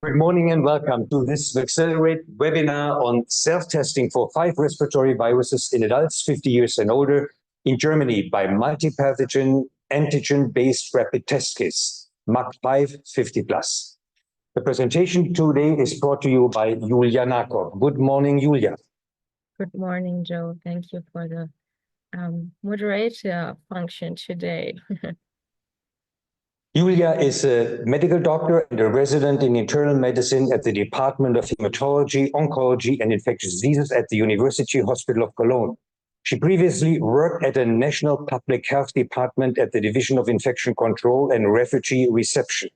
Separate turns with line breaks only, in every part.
Good morning and welcome to this VACCELERATE webinar on self-testing for 5 respiratory viruses in adults 50 years and older in Germany by multi-pathogen antigen-based rapid test kits, MAK5 50+. The presentation today is brought to you by Julia Nacov. Good morning, Julia.
Good morning, Joe. Thank you for the moderator function today.
Julia is a medical doctor and a resident in internal medicine at the Department of Hematology, Oncology and Infectious Diseases at the University Hospital of Cologne. She previously worked at a national public health department at the Division of Infection Control and Refugee Reception.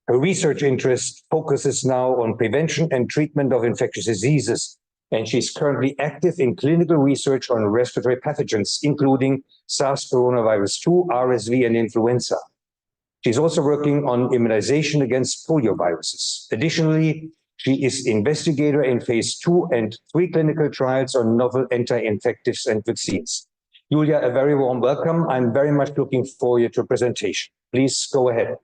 Her research interest focuses now on prevention and treatment of infectious diseases, and she's currently active in clinical research on respiratory pathogens, including SARS coronavirus 2, RSV, and influenza. She's also working on immunization against polioviruses. Additionally, she is investigator in phase 2 and 3 clinical trials on novel anti-infectives and vaccines. Julia, a very warm welcome. I'm very much looking forward to your presentation. Please go ahead.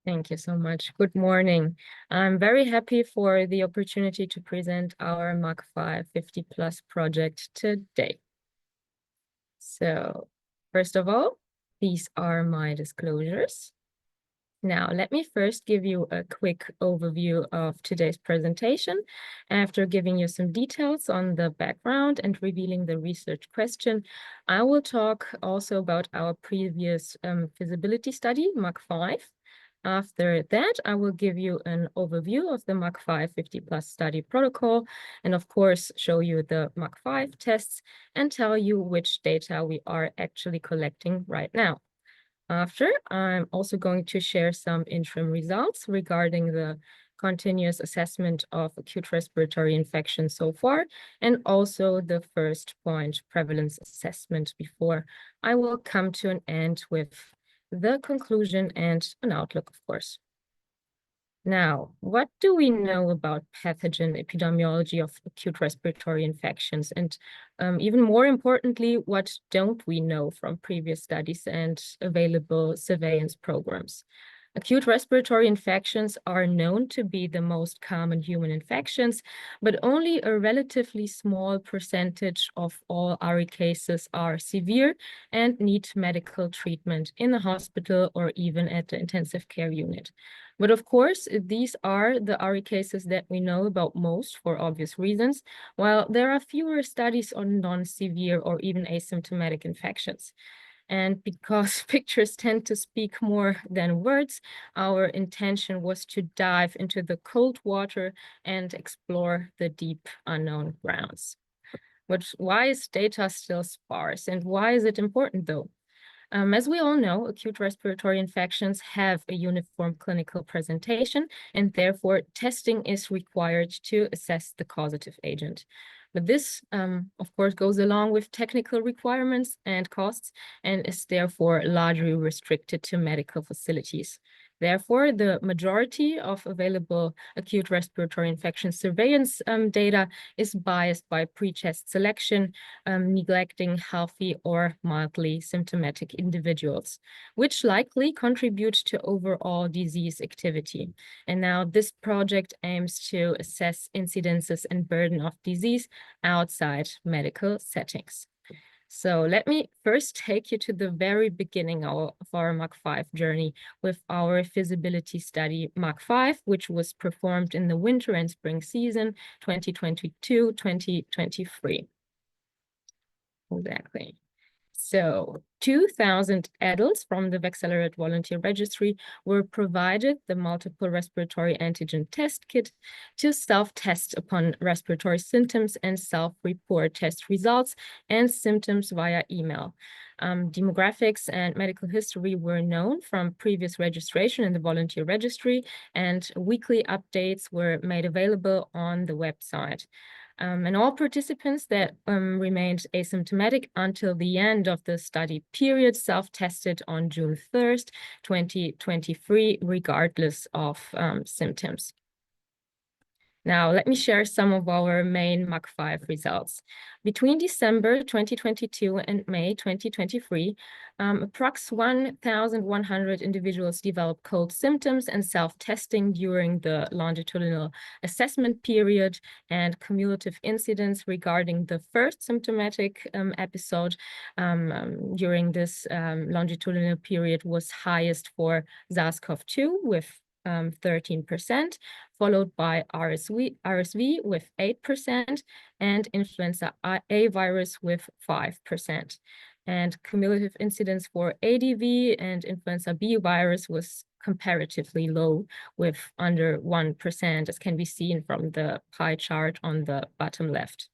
Thank you so much. Good morning. I'm very happy for the opportunity to present our MAK5 50+ project today. So, first of all, these are my disclosures. Now, let me first give you a quick overview of today's presentation. After giving you some details on the background and revealing the research question, I will talk also about our previous feasibility study, MAK5. After that, I will give you an overview of the MAK5 50+ study protocol and, of course, show you the MAK5 tests and tell you which data we are actually collecting right now. After, I'm also going to share some interim results regarding the continuous assessment of acute respiratory infection so far, and also the first point prevalence assessment before I will come to an end with the conclusion and an outlook, of course. Now, what do we know about pathogen epidemiology of acute respiratory infections? And even more importantly, what don't we know from previous studies and available surveillance programs? Acute respiratory infections are known to be the most common human infections, but only a relatively small percentage of all RE cases are severe and need medical treatment in the hospital or even at the intensive care unit. But of course, these are the RE cases that we know about most for obvious reasons, while there are fewer studies on non-severe or even asymptomatic infections. And because pictures tend to speak more than words, our intention was to dive into the cold water and explore the deep unknown grounds. But why is data still sparse, and why is it important though? As we all know, acute respiratory infections have a uniform clinical presentation, and therefore testing is required to assess the causative agent. But this, of course, goes along with technical requirements and costs, and is therefore largely restricted to medical facilities. Therefore, the majority of available acute respiratory infection surveillance data is biased by pre-test selection, neglecting healthy or mildly symptomatic individuals, which likely contribute to overall disease activity. And now this project aims to assess incidences and burden of disease outside medical settings. So let me first take you to the very beginning of our MAK5 journey with our feasibility study MAK5, which was performed in the winter and spring season 2022-2023. Exactly. So 2,000 adults from the VACCELERATE volunteer registry were provided the multiple respiratory antigen test kit to self-test upon respiratory symptoms and self-report test results and symptoms via email. Demographics and medical history were known from previous registration in the volunteer registry, and weekly updates were made available on the website. And all participants that remained asymptomatic until the end of the study period self-tested on June 1st, 2023, regardless of symptoms. Now, let me share some of our main MAK5 results. Between December 2022 and May 2023, approx 1,100 individuals developed cold symptoms and self-testing during the longitudinal assessment period, and cumulative incidence regarding the first symptomatic episode during this longitudinal period was highest for SARS-CoV-2 with 13%, followed by RSV with 8%, and Influenza A virus with 5%. And cumulative incidence for ADV and Influenza B virus was comparatively low, with under 1%, as can be seen from the pie chart on the bottom left.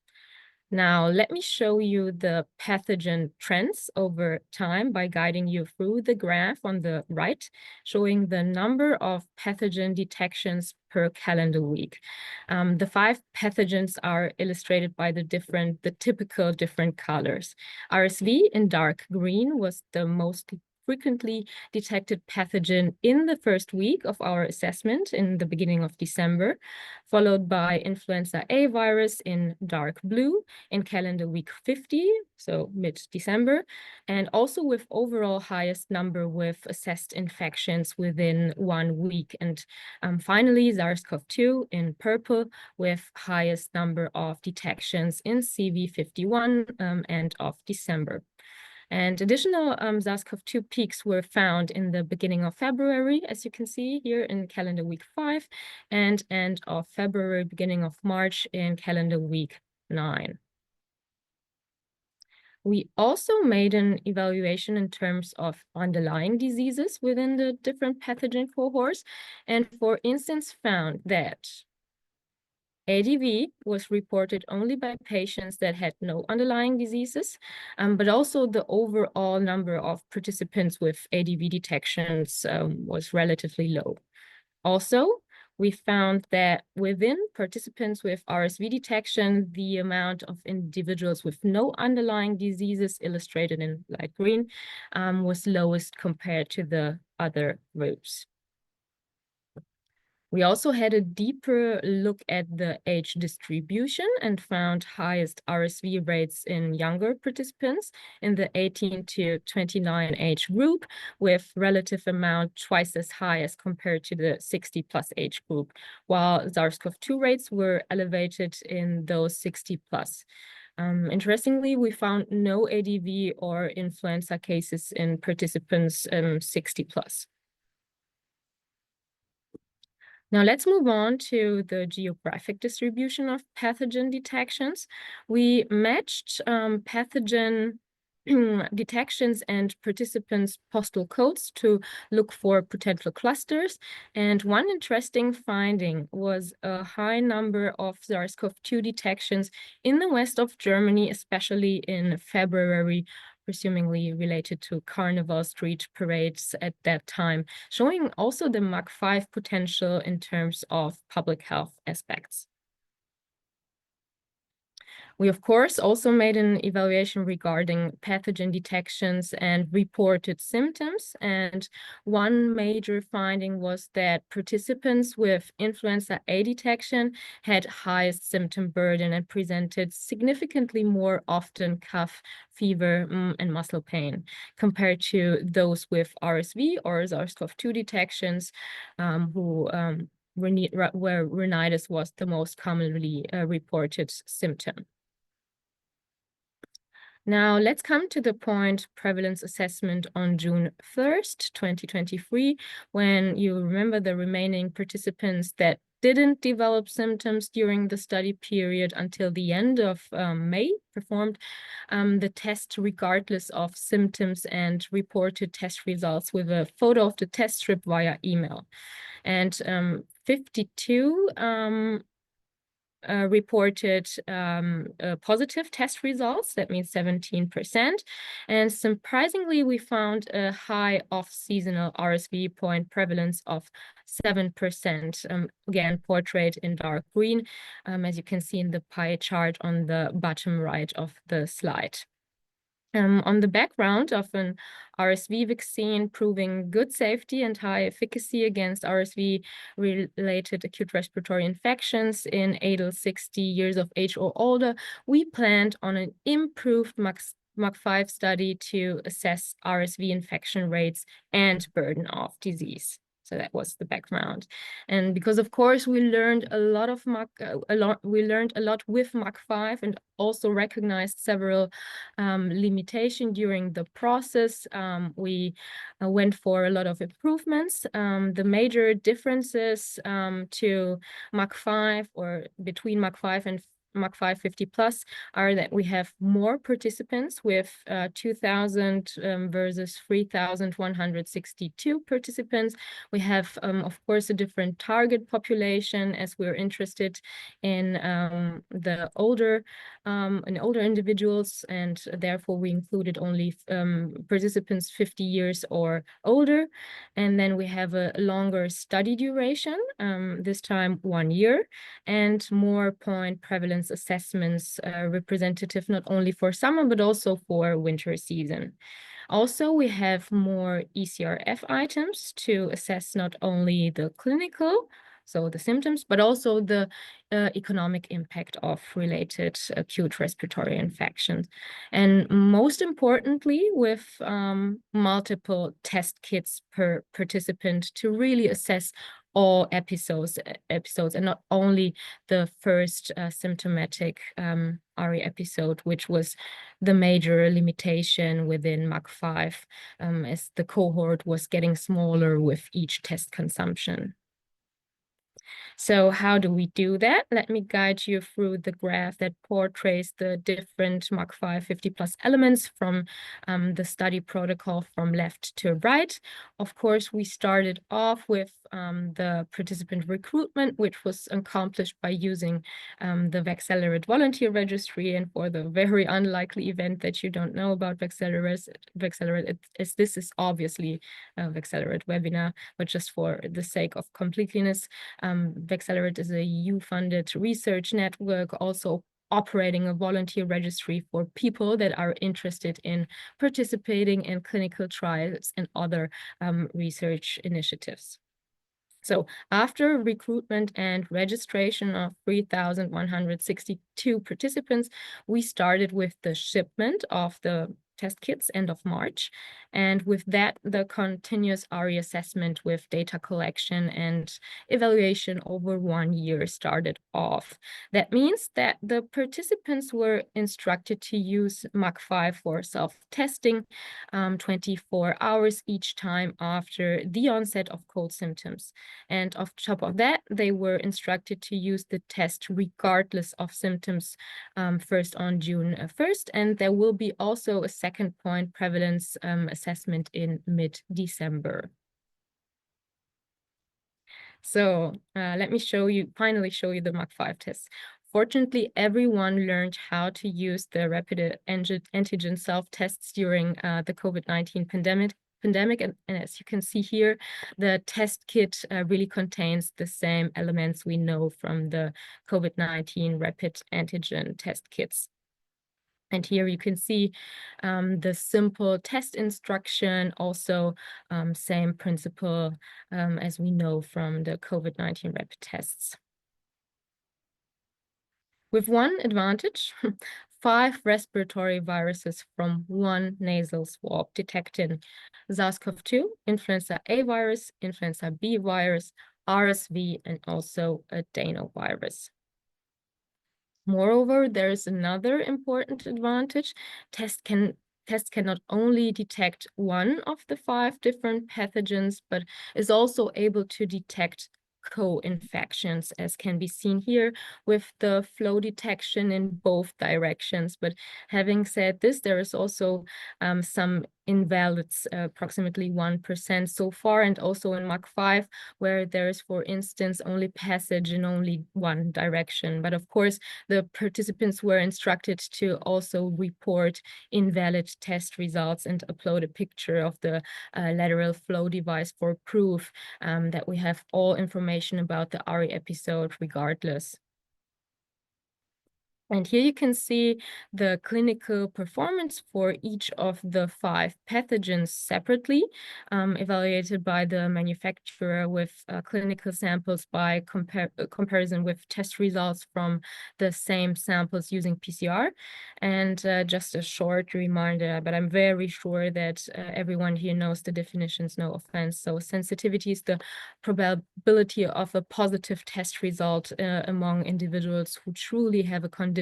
Now, let me show you the pathogen trends over time by guiding you through the graph on the right, showing the number of pathogen detections per calendar week. The 5 pathogens are illustrated by the typical different colors. RSV in dark green was the most frequently detected pathogen in the first week of our assessment in the beginning of December, followed by Influenza A virus in dark blue in calendar week 50, so mid-December, and also with overall highest number with assessed infections within 1 week. And finally, SARS-CoV-2 in purple with highest number of detections in CV51 end of December. And additional SARS-CoV-2 peaks were found in the beginning of February, as you can see here in calendar week 5, and end of February, beginning of March in calendar week 9. We also made an evaluation in terms of underlying diseases within the different pathogen cohorts, and for instance found that ADV was reported only by patients that had no underlying diseases, but also the overall number of participants with ADV detections was relatively low. Also, we found that within participants with RSV detection, the amount of individuals with no underlying diseases, illustrated in light green, was lowest compared to the other groups. We also had a deeper look at the age distribution and found highest RSV rates in younger participants in the 18 to 29 age group, with relative amount twice as high as compared to the 60 plus age group, while SARS-CoV-2 rates were elevated in those 60 plus. Interestingly, we found no ADV or influenza cases in participants 60 plus. Now let's move on to the geographic distribution of pathogen detections. We matched pathogen detections and participants' postal codes to look for potential clusters. And one interesting finding was a high number of SARS-CoV-2 detections in the west of Germany, especially in February, presumably related to Carnival street parades at that time, showing also the MAK5 potential in terms of public health aspects. We, of course, also made an evaluation regarding pathogen detections and reported symptoms. And one major finding was that participants with Influenza A detection had highest symptom burden and presented significantly more often cough, fever, and muscle pain compared to those with RSV or SARS-CoV-2 detections where rhinitis was the most commonly reported symptom. Now let's come to the point prevalence assessment on June 1st, 2023, when you remember the remaining participants that didn't develop symptoms during the study period until the end of May performed the test regardless of symptoms and reported test results with a photo of the test strip via email. And 52 reported positive test results, that means 17%. And surprisingly, we found a high off-seasonal RSV point prevalence of 7%, again, portrayed in dark green, as you can see in the pie chart on the bottom right of the slide. On the background of an RSV vaccine proving good safety and high efficacy against RSV-related acute respiratory infections in adults 60 years of age or older, we planned on an improved MAK5 study to assess RSV infection rates and burden of disease. So that was the background. And because of course we learned a lot of we learned a lot with MAK5 and also recognized several limitations during the process. We went for a lot of improvements. The major differences to MAK5 or between MAK5 and MAK5 50+ are that we have more participants with 2,000 versus 3,162 participants. We have, of course, a different target population as we're interested in the older individuals, and therefore we included only participants 50 years or older. And then we have a longer study duration, this time 1 year, and more point prevalence assessments representative not only for summer but also for winter season. Also, we have more ECRF items to assess not only the clinical, so the symptoms, but also the economic impact of related acute respiratory infections. And most importantly, with multiple test kits per participant to really assess all episodes and not only the first symptomatic RE episode, which was the major limitation within MAK5 as the cohort was getting smaller with each test consumption. So how do we do that? Let me guide you through the graph that portrays the different MAK5 50+ elements from the study protocol from left to right. Of course, we started off with the participant recruitment, which was accomplished by using the VACCELERATE volunteer registry. And for the very unlikely event that you don't know about VACCELERATE, this is obviously a VACCELERATE webinar, but just for the sake of completeness, VACCELERATE is a EU-funded research network, also operating a volunteer registry for people that are interested in participating in clinical trials and other research initiatives. So after recruitment and registration of 3,162 participants, we started with the shipment of the test kits end of March. And with that, the continuous RE assessment with data collection and evaluation over 1 year started off. That means that the participants were instructed to use MAK5 for self-testing 24 hours each time after the onset of cold symptoms. And on top of that, they were instructed to use the test regardless of symptoms first on June 1st. And there will be also a second point prevalence assessment in mid-December. So let me finally show you the MAK5 test. Fortunately, everyone learned how to use the rapid antigen self-tests during the COVID-19 pandemic. And as you can see here, the test kit really contains the same elements we know from the COVID-19 rapid antigen test kits. And here you can see the simple test instruction, also same principle as we know from the COVID-19 rapid tests. With one advantage, 5 respiratory viruses from 1 nasal swab detecting SARS-CoV-2, Influenza A virus, Influenza B virus, RSV, and also Adenovirus. Moreover, there is another important advantage. Tests can not only detect one of the 5 different pathogens, but is also able to detect co-infections, as can be seen here with the flow detection in both directions. But having said this, there is also some invalids, approximately 1% so far, and also in MAK5, where there is, for instance, only passage in only one direction. But of course, the participants were instructed to also report invalid test results and upload a picture of the lateral flow device for proof that we have all information about the RE episode regardless. And here you can see the clinical performance for each of the 5 pathogens separately, evaluated by the manufacturer with clinical samples by comparison with test results from the same samples using PCR. And just a short reminder, but I'm very sure that everyone here knows the definitions, no offense. So sensitivity is the probability of a positive test result among individuals who truly have a condition,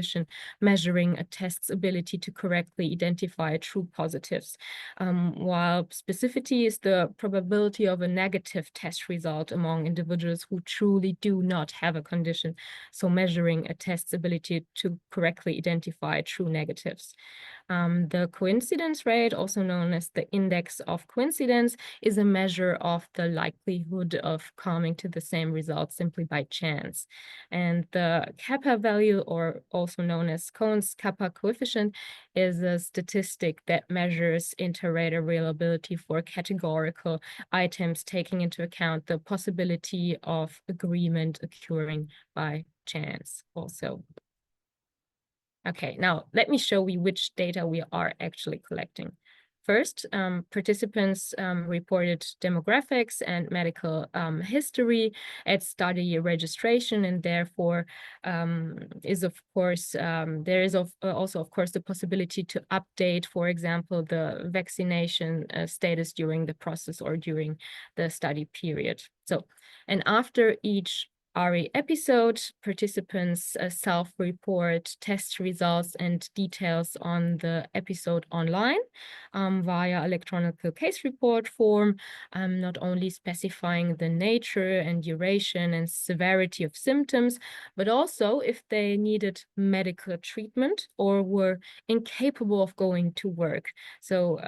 measuring a test's ability to correctly identify true positives, while specificity is the probability of a negative test result among individuals who truly do not have a condition, so measuring a test's ability to correctly identify true negatives. The coincidence rate, also known as the index of coincidence, is a measure of the likelihood of coming to the same result simply by chance. And the kappa value, or also known as Cohen's kappa coefficient, is a statistic that measures inter-rater reliability for categorical items, taking into account the possibility of agreement occurring by chance also. Okay, now let me show you which data we are actually collecting. First, participants reported demographics and medical history at study registration, and therefore is of course there is also of course the possibility to update, for example, the vaccination status during the process or during the study period. So, and after each RE episode, participants self-report test results and details on the episode online via electronic case report form, not only specifying the nature and duration and severity of symptoms, but also if they needed medical treatment or were incapable of going to work. So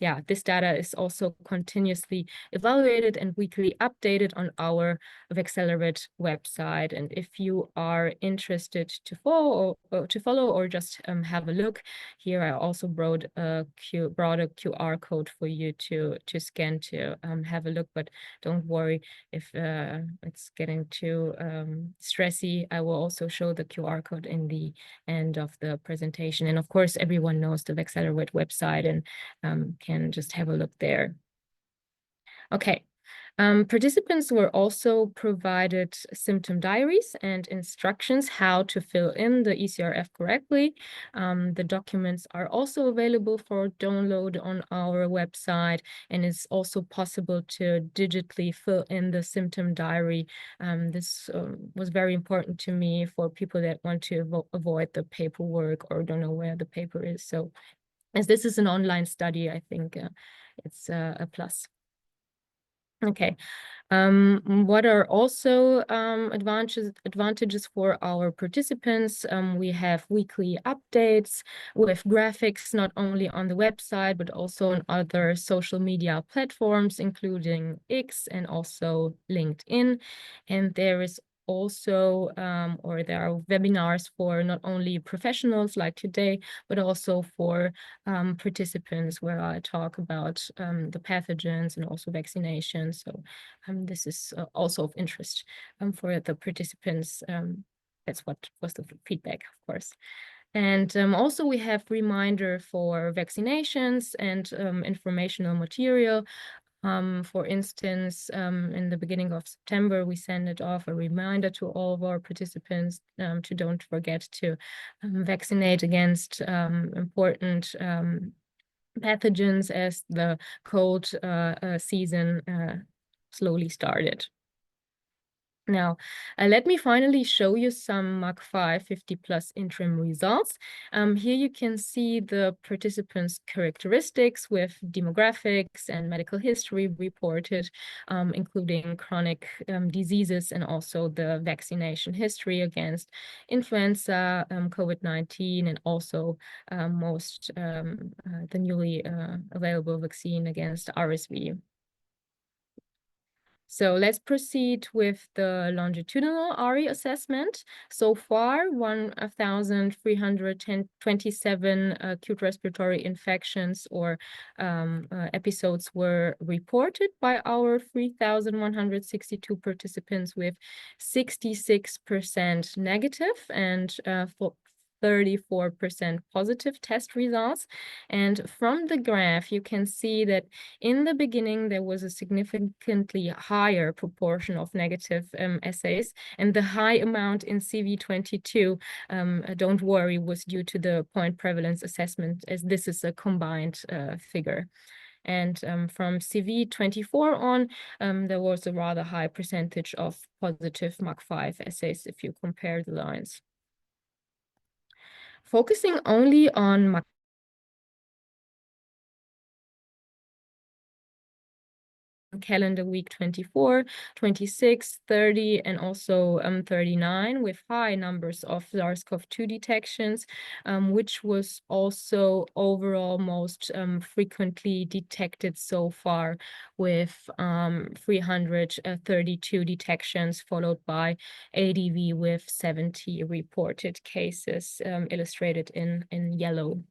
yeah, this data is also continuously evaluated and weekly updated on our VACCELERATE website. And if you are interested to follow or just have a look, here I also brought a QR code for you to scan to have a look. But don't worry if it's getting too stressy. I will also show the QR code in the end of the presentation. And of course, everyone knows the VACCELERATE website and can just have a look there. Okay. Participants were also provided symptom diaries and instructions how to fill in the ECRF correctly. The documents are also available for download on our website, and it's also possible to digitally fill in the symptom diary. This was very important to me for people that want to avoid the paperwork or don't know where the paper is. So as this is an online study, I think it's a plus. Okay, what are also advantages for our participants? We have weekly updates with graphics, not only on the website, but also on other social media platforms, including X and also LinkedIn. And there is also, or there are webinars for not only professionals like today, but also for participants where I talk about the pathogens and also vaccinations. So this is also of interest for the participants. That's what was the feedback, of course. And also we have reminder for vaccinations and informational material. For instance, in the beginning of September, we sent off a reminder to all of our participants to don't forget to vaccinate against important pathogens as the cold season slowly started. Now, let me finally show you some MAK5 50+ interim results. Here you can see the participants' characteristics with demographics and medical history reported, including chronic diseases and also the vaccination history against influenza, COVID-19, and also the newly available vaccine against RSV. So let's proceed with the longitudinal RE assessment. So far, 1,327 acute respiratory infections or episodes were reported by our 3,162 participants, with 66% negative and 34% positive test results. And from the graph, you can see that in the beginning, there was a significantly higher proportion of negative assays, and the high amount in CV22, don't worry, was due to the point prevalence assessment, as this is a combined figure. And from CV24 on, there was a rather high percentage of positive MAK5 assays if you compare the lines. Focusing only on MAK calendar week 24, 26, 30, and also 39 with high numbers of SARS-CoV-2 detections, which was also overall most frequently detected so far with 332 detections, followed by ADV with 70 reported cases, illustrated in yellow.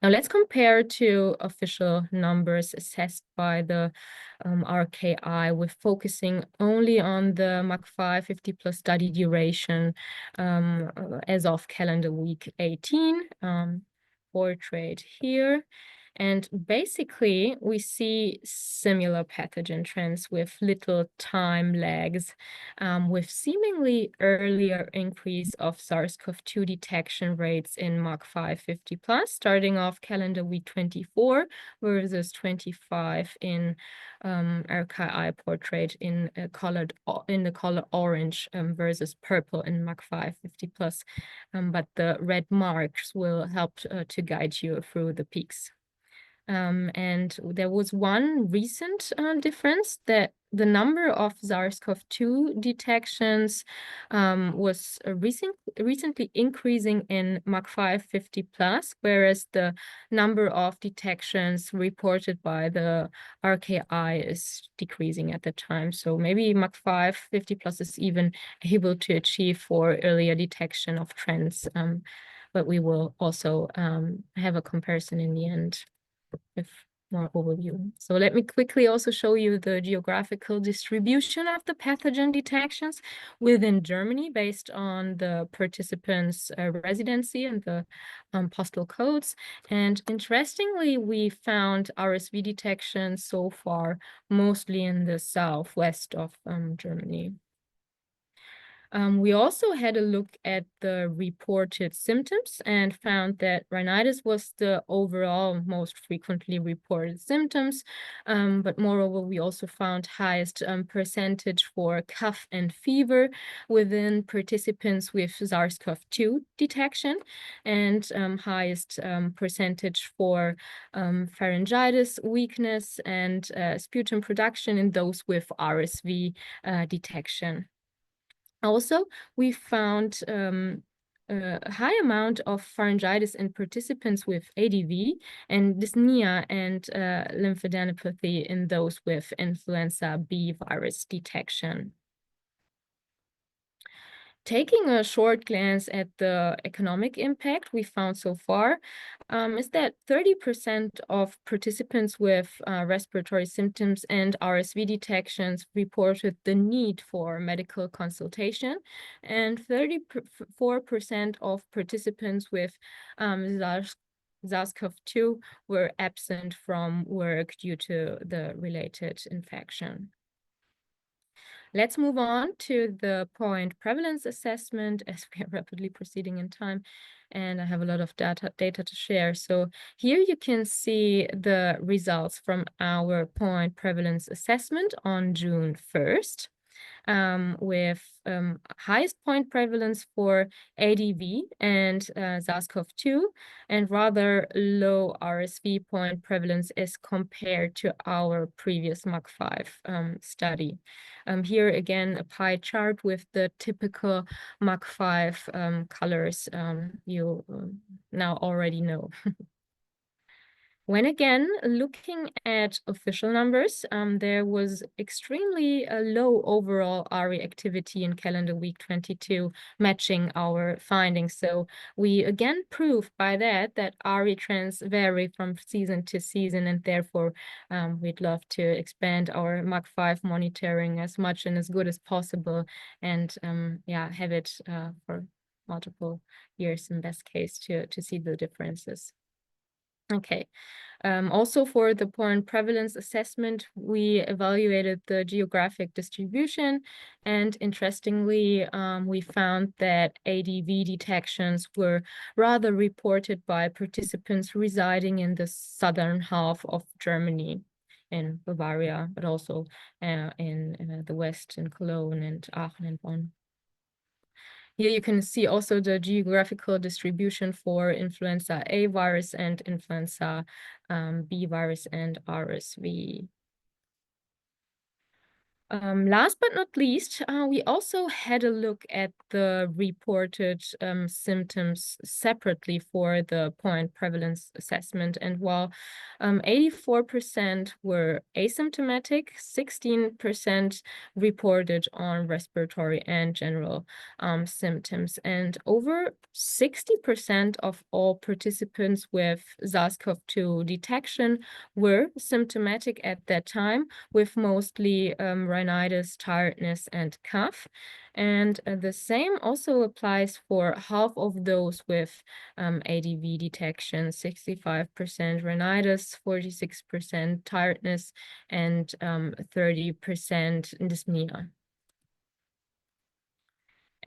Now let's compare to official numbers assessed by the RKI with focusing only on the MAK5 50+ study duration as of calendar week 18, portrait here. And basically, we see similar pathogen trends with little time lags, with seemingly earlier increase of SARS-CoV-2 detection rates in MAK5 50+, starting off calendar week 24 versus 25 in RKI portrait in the color orange versus purple in MAK5 50+. But the red marks will help to guide you through the peaks. And there was one recent difference, that the number of SARS-CoV-2 detections was recently increasing in MAK5 50+, whereas the number of detections reported by the RKI is decreasing at the time. So maybe MAK5 50+ is even able to achieve for earlier detection of trends, but we will also have a comparison in the end with more overview. So let me quickly also show you the geographical distribution of the pathogen detections within Germany based on the participants' residency and the postal codes. And interestingly, we found RSV detections so far mostly in the southwest of Germany. We also had a look at the reported symptoms and found that rhinitis was the overall most frequently reported symptoms. But moreover, we also found highest percentage for cough and fever within participants with SARS-CoV-2 detection, and highest percentage for pharyngitis, weakness, and sputum production in those with RSV detection. Also, we found a high amount of pharyngitis in participants with ADV and dyspnea and lymphadenopathy in those with Influenza B virus detection. Taking a short glance at the economic impact we found so far is that 30% of participants with respiratory symptoms and RSV detections reported the need for medical consultation, and 34% of participants with SARS-CoV-2 were absent from work due to the related infection. Let's move on to the point prevalence assessment as we are rapidly proceeding in time, and I have a lot of data to share. So here you can see the results from our point prevalence assessment on June 1st. With highest point prevalence for ADV and SARS-CoV-2, and rather low RSV point prevalence as compared to our previous MAK5 study. Here again, a pie chart with the typical MAK5 colors you now already know. When again looking at official numbers, there was extremely low overall RE activity in calendar week 22, matching our findings. So we again proved by that RE trends vary from season to season, and therefore we'd love to expand our MAK5 monitoring as much and as good as possible, and yeah, have it for multiple years in best case to see the differences. Okay. Also for the point prevalence assessment, we evaluated the geographic distribution, and interestingly, we found that ADV detections were rather reported by participants residing in the southern half of Germany, in Bavaria, but also in the west, in Cologne and Aachen and Bonn. Here you can see also the geographical distribution for Influenza A virus and Influenza B virus and RSV. Last but not least, we also had a look at the reported symptoms separately for the point prevalence assessment. And while 84% were asymptomatic, 16% reported on respiratory and general symptoms. And over 60% of all participants with SARS-CoV-2 detection were symptomatic at that time, with mostly rhinitis, tiredness, and cough. And the same also applies for half of those with ADV detection, 65% rhinitis, 46% tiredness, and 30% dyspnea.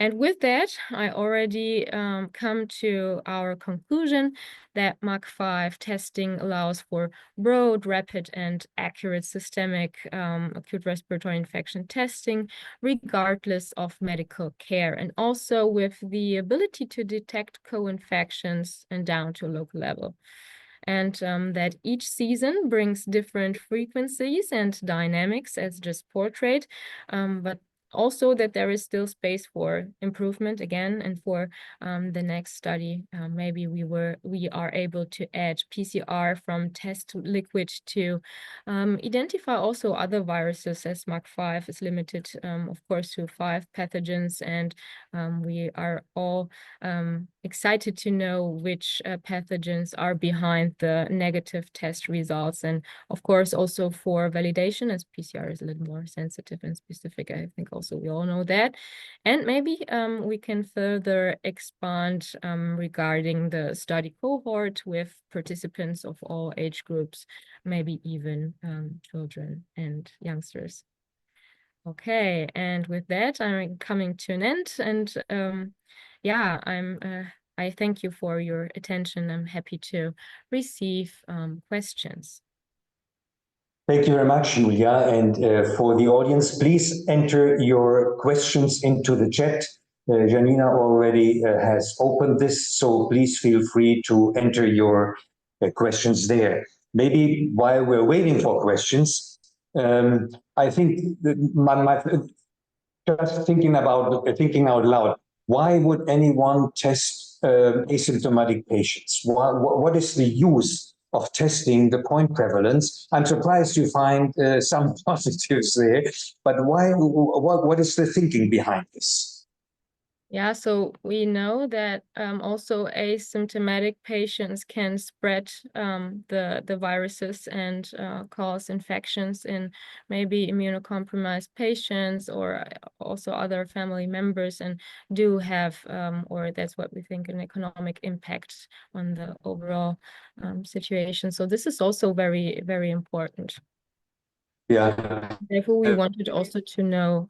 And with that, I already come to our conclusion that MAK5 testing allows for broad, rapid, and accurate systemic acute respiratory infection testing, regardless of medical care, and also with the ability to detect co-infections and down to a local level. And that each season brings different frequencies and dynamics, as just portrayed, but also that there is still space for improvement again, and for the next study, maybe we are able to add PCR from test liquid to identify also other viruses, as MAK5 is limited, of course, to 5 pathogens, and we are all excited to know which pathogens are behind the negative test results, and of course also for validation, as PCR is a little more sensitive and specific. I think also we all know that, and maybe we can further expand regarding the study cohort with participants of all age groups, maybe even children and youngsters. Okay, and with that, I'm coming to an end, and yeah, I thank you for your attention. I'm happy to receive questions.
Thank you very much, Julia. And for the audience, please enter your questions into the chat. Janina already has opened this, so please feel free to enter your questions there. Maybe while we're waiting for questions, I think just thinking out loud, why would anyone test asymptomatic patients? What is the use of testing the point prevalence? I'm surprised you find some positives there, but why? What is the thinking behind this?
Yeah, so we know that also asymptomatic patients can spread the viruses and cause infections in maybe immunocompromised patients or also other family members, and do have, or that's what we think, an economic impact on the overall situation. So this is also very, very important.
Yeah.
Therefore, we wanted also to know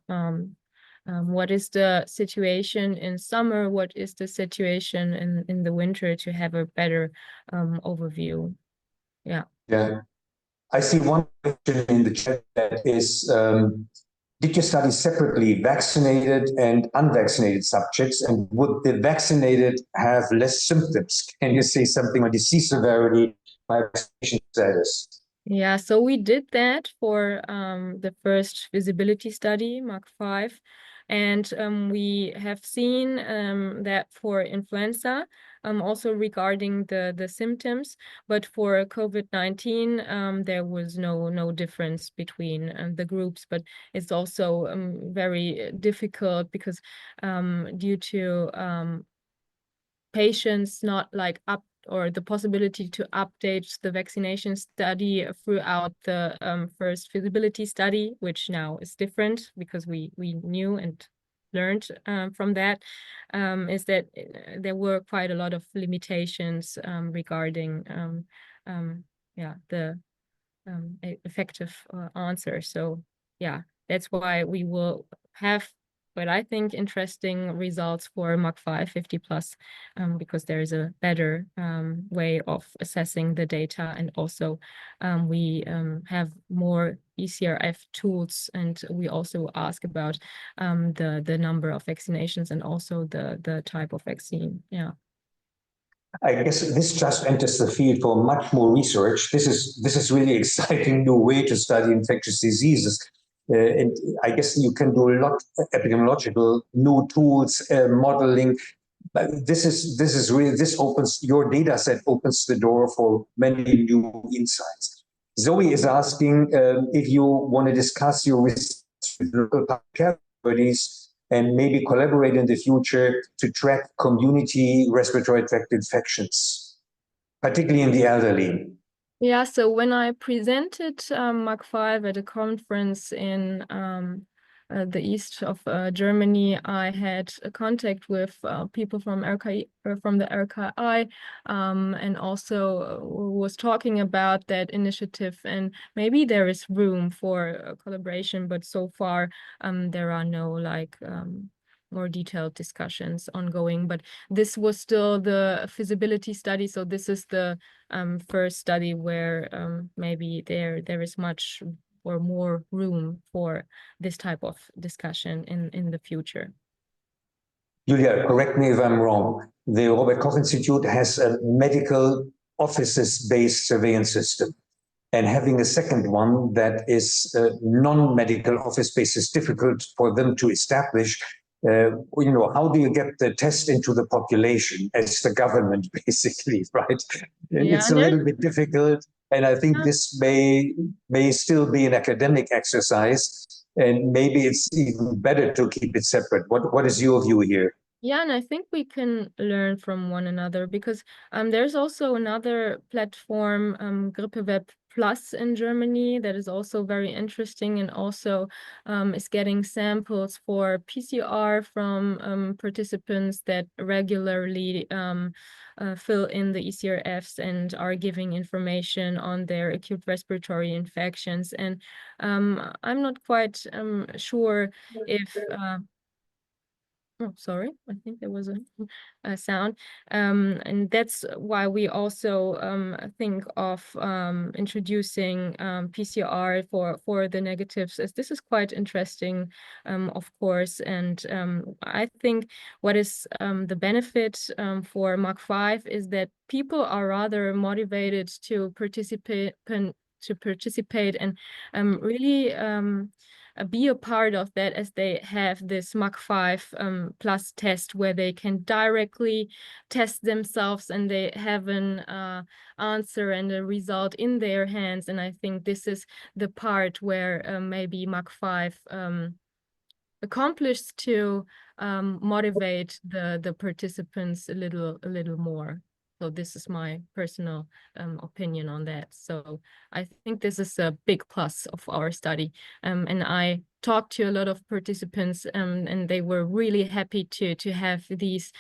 what is the situation in summer? What is the situation in the winter, to have a better overview? Yeah.
Yeah. I see one question in the chat that is, did you study separately vaccinated and unvaccinated subjects? And would the vaccinated have less symptoms? Can you say something on disease severity by vaccination status?
Yeah, so we did that for the first visibility study, MAK5. And we have seen that for influenza, also regarding the symptoms, but for COVID-19, there was no difference between the groups. But it's also very difficult because due to patients not like up, or the possibility to update the vaccination study throughout the first feasibility study, which now is different because we knew and learned from that is that there were quite a lot of limitations regarding the effective answer. So yeah, that's why we will have what I think interesting results for MAK5 50+, because there is a better way of assessing the data, and also we have more ECRF tools, and we also ask about the number of vaccinations and also the type of vaccine. Yeah.
I guess this just enters the field for much more research. This is really exciting new way to study infectious diseases. And I guess you can do a lot of epidemiological new tools, modeling. But this opens your data set, opens the door for many new insights. Zoe is asking if you want to discuss your research with local public health authorities and maybe collaborate in the future to track community respiratory tract infections, particularly in the elderly.
Yeah, so when I presented MAK5 at a conference in the east of Germany, I had a contact with people from the RKI, and also was talking about that initiative, and maybe there is room for collaboration, but so far there are no more detailed discussions ongoing. But this was still the feasibility study, so this is the first study where maybe there is much or more room for this type of discussion in the future.
Julia, correct me if I'm wrong. The Robert Koch Institute has a medical offices-based surveillance system. And having a second one that is non-medical office-based is difficult for them to establish. How do you get the test into the population as the government, basically, right?
Yeah,
it's a little bit difficult. And I think this may still be an academic exercise, and maybe it's even better to keep it separate. What is your view here?
Yeah, and I think we can learn from one another, because there's also another platform, GrippeWeb Plus in Germany, that is also very interesting, and also is getting samples for PCR from participants that regularly fill in the ECRFs and are giving information on their acute respiratory infections. And I'm not quite sure if oh, sorry, I think there was a sound. And that's why we also think of introducing PCR for the negatives, as this is quite interesting, of course. And I think what is the benefit for MAK5 is that people are rather motivated to participate and really be a part of that, as they have this MAK5 plus test where they can directly test themselves, and they have an answer and a result in their hands. And I think this is the part where maybe MAK5 accomplished to motivate the participants a little more. So this is my personal opinion on that. So I think this is a big plus of our study. And I talked to a lot of participants, and they were really happy to have these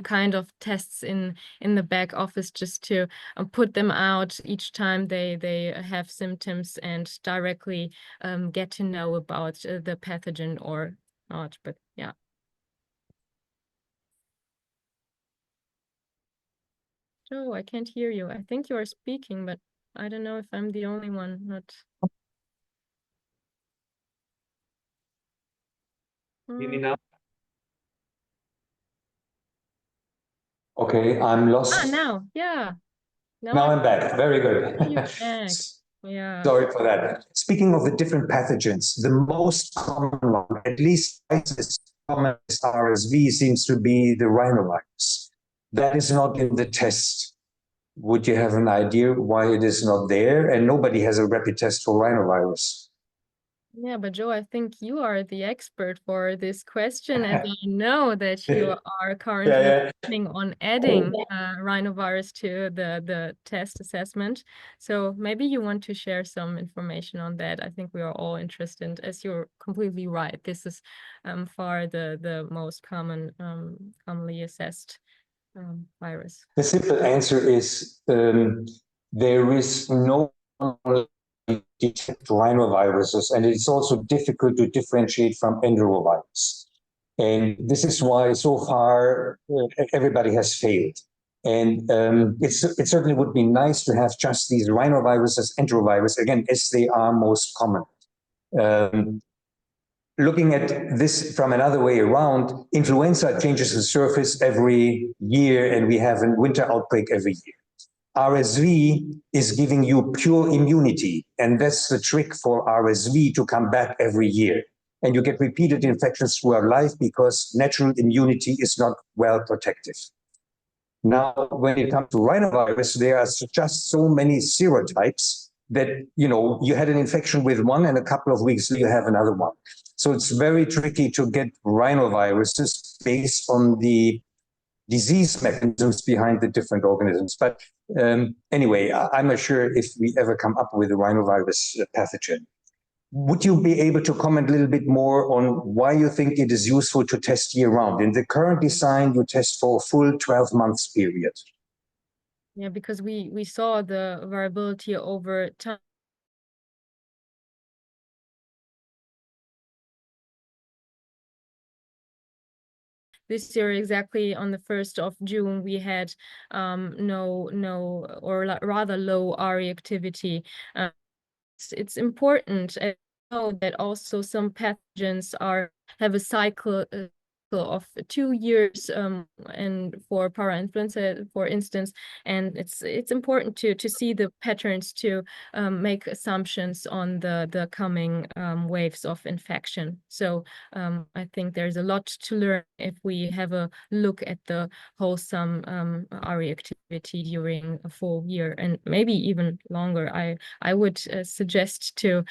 kind of tests in the back office, just to put them out each time they have symptoms, and directly get to know about the pathogen or not. But yeah. Joe, I can't hear you. I think you are speaking, but I don't know if I'm the only one not.
Hear me now? Okay, I'm lost.
Now, yeah.
Now I'm back. Very good.
Back. Yeah.
Sorry for that. Speaking of the different pathogens, the most common one, at least as common as RSV, seems to be the rhinovirus. That is not in the test. Would you have an idea why it is not there? And nobody has a rapid test for rhinovirus.
Yeah, but Joe, I think you are the expert for this question, as I know that you are currently
Yeah,
working on adding rhinovirus to the test assessment. So maybe you want to share some information on that. I think we are all interested, as you're completely right. This is far the most commonly assessed virus.
the simple answer is there is no detect rhinoviruses, and it's also difficult to differentiate from enterovirus. And this is why so far everybody has failed. And it certainly would be nice to have just these rhinoviruses, enterovirus, again, as they are most common. Looking at this from another way around, influenza changes the surface every year, and we have a winter outbreak every year. RSV is giving you pure immunity, and that's the trick for RSV to come back every year. And you get repeated infections throughout life because natural immunity is not well protective. Now, when it comes to rhinovirus, there are just so many serotypes that, you had an infection with one and a couple of weeks you have another one. So it's very tricky to get rhinoviruses based on the disease mechanisms behind the different organisms. But anyway, I'm not sure if we ever come up with a rhinovirus pathogen. Would you be able to comment a little bit more on why you think it is useful to test year-round? In the current design, you test for a full 12 months period.
Yeah, because we saw the variability over time. This year, exactly on the 1st of June, we had no or rather low RE activity. It's important to know that also some pathogens have a cycle of 2 years, and for parainfluenza, for instance, and it's important to see the patterns to make assumptions on the coming waves of infection. So I think there's a lot to learn if we have a look at the wholesome RE activity during a full year and maybe even longer. I would suggest to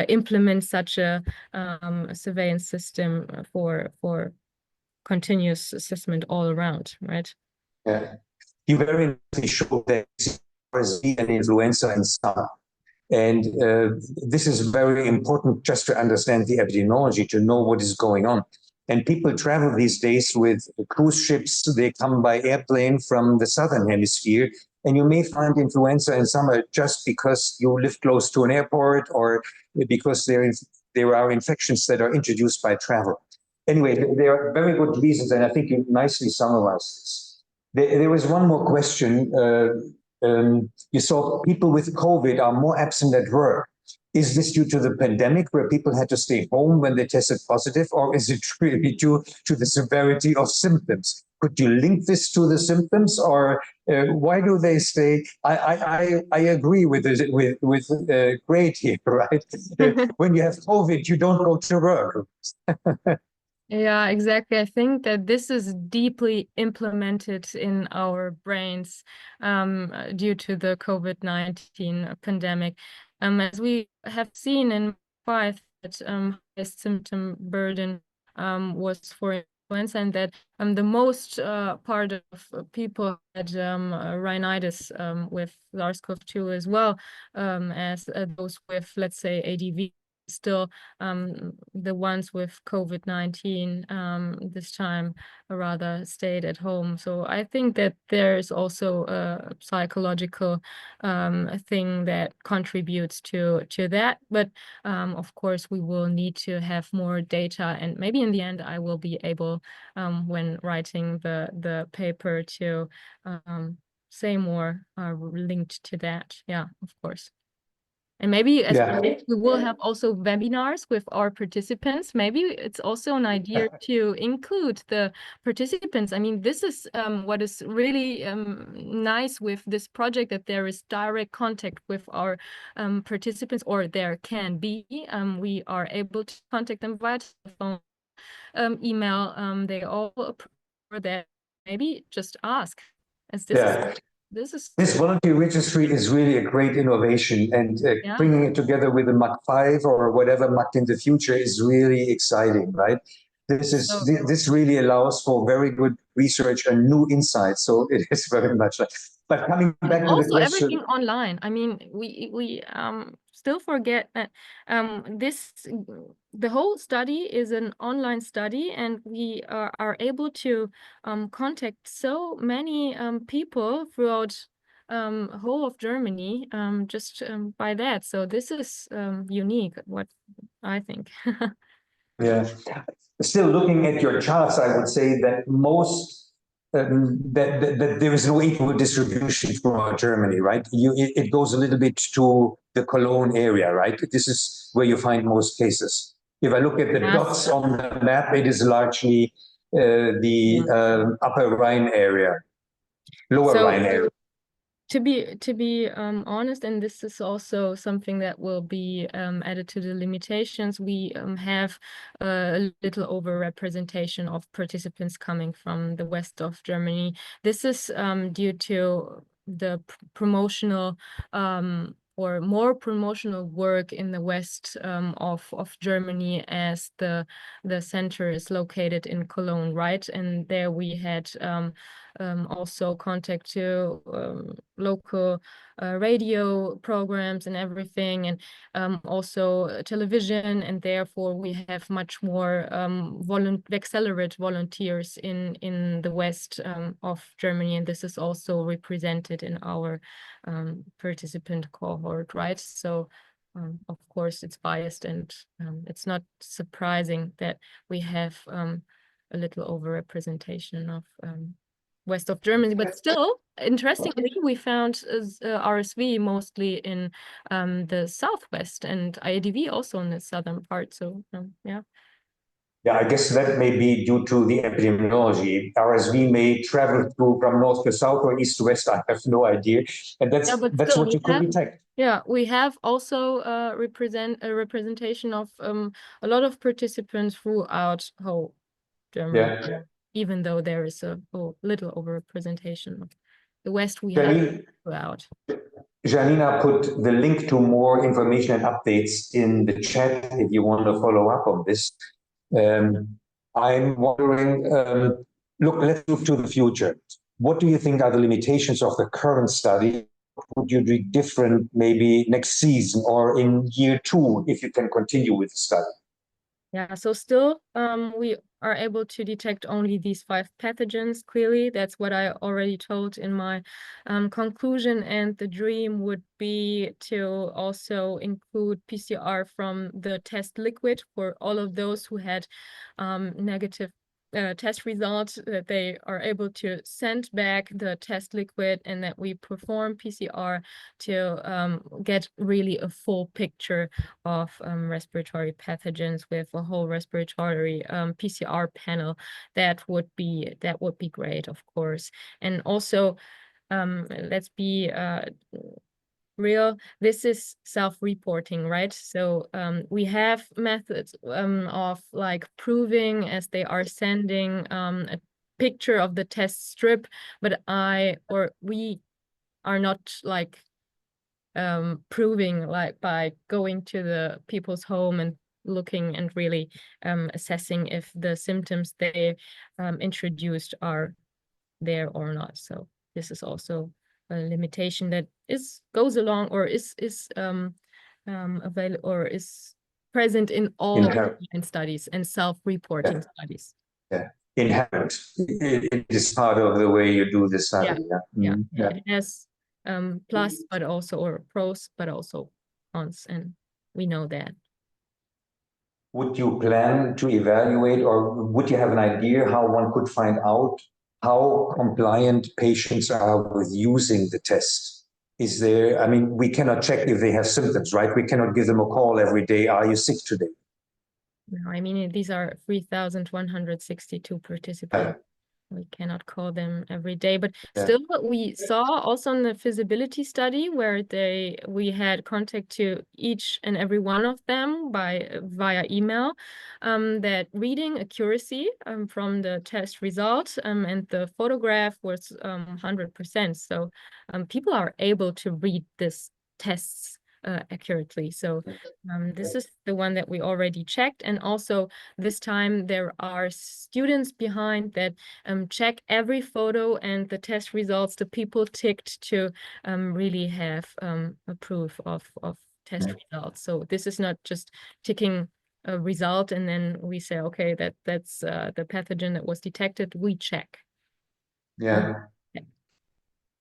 implement such a surveillance system for continuous assessment all around, right?
Yeah. You very nicely showed that RSV and influenza in summer. And this is very important just to understand the epidemiology, to know what is going on. And people travel these days with cruise ships. They come by airplane from the southern hemisphere. And you may find influenza in summer just because you live close to an airport or because there are infections that are introduced by travel. Anyway, there are very good reasons, and I think you nicely summarized this. There was one more question. You saw people with COVID are more absent at work. Is this due to the pandemic where people had to stay home when they tested positive, or is it really due to the severity of symptoms? Could you link this to the symptoms, or why do they stay? I agree with Great here, right? When you have COVID, you don't go to work.
Yeah, exactly. I think that this is deeply implemented in our brains due to the COVID-19 pandemic. As we have seen in MAK5, that highest symptom burden was for influenza, and that the most part of people had rhinitis with SARS-CoV-2 as well as those with, let's say, ADV. Still, the ones with COVID-19 this time rather stayed at home. So I think that there's also a psychological thing that contributes to that. But of course, we will need to have more data, and maybe in the end, I will be able, when writing the paper, to say more linked to that. Yeah, of course. And maybe as we will have also webinars with our participants. Maybe it's also an idea to include the participants. I mean, this is what is really nice with this project, that there is direct contact with our participants, or there can be. We are able to contact them via telephone, email. They all prefer that. Maybe just ask, as this is
This volunteer registry is really a great innovation, and
Yeah.
bringing it together with the MAK5 or whatever MAK in the future is really exciting, right? This really allows for very good research and new insights. So it is very much. But coming back to the question,
everything online. I mean, we still forget that the whole study is an online study, and we are able to contact so many people throughout whole of Germany just by that. So this is unique, what I think.
Yeah. Still looking at your charts, I would say that that there is no equal distribution throughout Germany, right? It goes a little bit to the Cologne area, right? This is where you find most cases. If I look at the dots on the map, it is largely the Upper Rhine area, Lower Rhine area.
To be honest, and this is also something that will be added to the limitations, we have a little overrepresentation of participants coming from the west of Germany. This is due to the promotional or more promotional work in the west of Germany, as the center is located in Cologne, right? And there we had also contact to local radio programs and everything, and also television, and therefore we have much more VACCELERATE volunteers in the west of Germany, and this is also represented in our participant cohort, right? So of course it's biased, and it's not surprising that we have a little overrepresentation of west of Germany, but still, interestingly, we found RSV mostly in the southwest, and IADV also in the southern part. So yeah.
Yeah, I guess that may be due to the epidemiology. RSV may travel through from north to south or east to west. I have no idea, and that's what you could detect.
Yeah, we have also a representation of a lot of participants throughout whole Germany.
Yeah.
Even though there is a little overrepresentation of the West, we have throughout.
Janina put the link to more information and updates in the chat if you want to follow up on this. I'm wondering, let's look to the future. What do you think are the limitations of the current study? Would you do different maybe next season or in year 2 if you can continue with the study?
Yeah, so still we are able to detect only these 5 pathogens clearly. That's what I already told in my conclusion, and the dream would be to also include PCR from the test liquid for all of those who had negative test results, that they are able to send back the test liquid, and that we perform PCR to get really a full picture of respiratory pathogens with a whole respiratory PCR panel. That would be great, of course. And also, let's be real, this is self-reporting, right? So we have methods of like proving as they are sending a picture of the test strip, but we are not like proving like by going to the people's home and looking and really assessing if the symptoms they introduced are there or not. So this is also a limitation that goes along or is available or is present in all studies and self-reporting studies.
Yeah, inherent. It is part of the way you do the study.
Yeah. It has plus, but also, or pros, but also cons, and we know that.
Would you plan to evaluate, or would you have an idea how one could find out how compliant patients are with using the test? Is there, I mean, we cannot check if they have symptoms, right? We cannot give them a call every day, are you sick today?
No, I mean, these are 3,162 participants. we cannot call them every day, but
Yeah.
still what we saw also in the feasibility study where we had contact to each and every one of them via email, that reading accuracy from the test result and the photograph was 100%. So people are able to read this tests accurately. So this is the one that we already checked. And also this time there are students behind that check every photo and the test results the people ticked to really have a proof of test results. So this is not just ticking a result and then we say, okay, that's the pathogen that was detected. We check.
Yeah.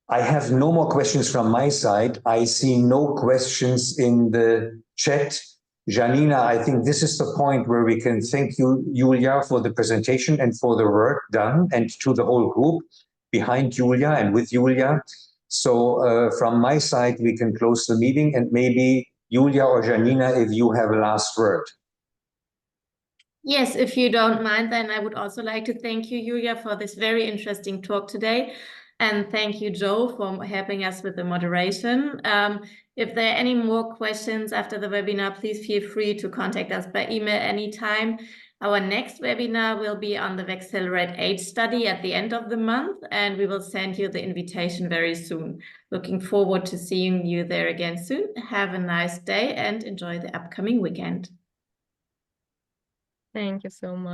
I have no more questions from my side. I see no questions in the chat. Janina, I think this is the point where we can thank you, Julia, for the presentation and for the work done, and to the whole group behind Julia and with Julia. So from my side, we can close the meeting, and maybe Julia or Janina, if you have a last word.
Yes, if you don't mind, then I would also like to thank you, Julia, for this very interesting talk today. And thank you, Joe, for helping us with the moderation. If there are any more questions after the webinar, please feel free to contact us by email anytime. Our next webinar will be on the VACCELERATE AIDS study at the end of the month, and we will send you the invitation very soon. Looking forward to seeing you there again soon. Have a nice day and enjoy the upcoming weekend.
Thank you so much.